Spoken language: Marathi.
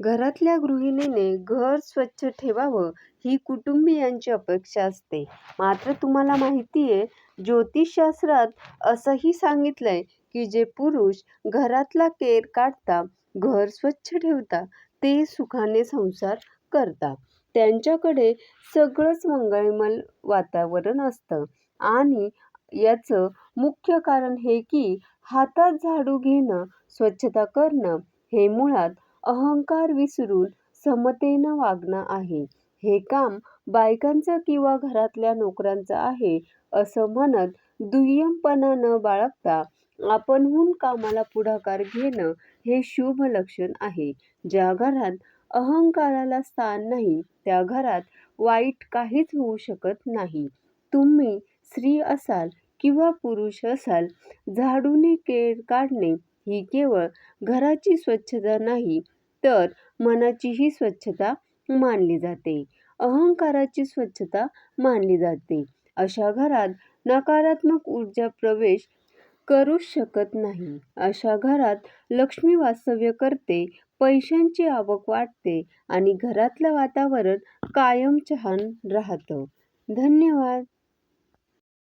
घरातल्या गृहिणीने घर स्वच्छ ठेवावं ही कुटुंबियांची अपेक्षा असते. मात्र तुम्हाला माहितीये, ज्योतिषशास्त्रात असंही सांगितलंय की जे पुरुष घरातला केर काढता, घर स्वच्छ ठेवता, ते सुखाने संसार करता. त्यांच्याकडे सगळंच मंगळमय वातावरण असतं. आणि याचं मुख्य कारण हे की हातात झाडू घेणं, स्वच्छता करणं हे मुळात अहंकार विसरून समतेनं वागणं आहे. हे काम बायकांचं किंवा घरातल्या नोकरांचं आहे असं म्हणत दुय्यमपणा न बाळगता आपणहून कामाला पुढाकार घेणं हे शुभ लक्षण आहे. ज्या घरात अहंकाराला स्थान नाही, त्या घरात वाईट काहीच होऊ शकत नाही. तुम्ही स्त्री असाल किंवा पुरुष असाल, झाडूने केर काढणे ही केवळ घराची स्वच्छता नाही, तर मनाचीही स्वच्छता मानली जाते. अहंकाराची स्वच्छता मानली जाते. अशा घरात नकारात्मक ऊर्जा प्रवेश करूच शकत नाही. अशा घरात लक्ष्मी वास्तव्य करते, पैशांची आवक वाढते आणि घरातलं वातावरण कायम छान राहतं. धन्यवाद.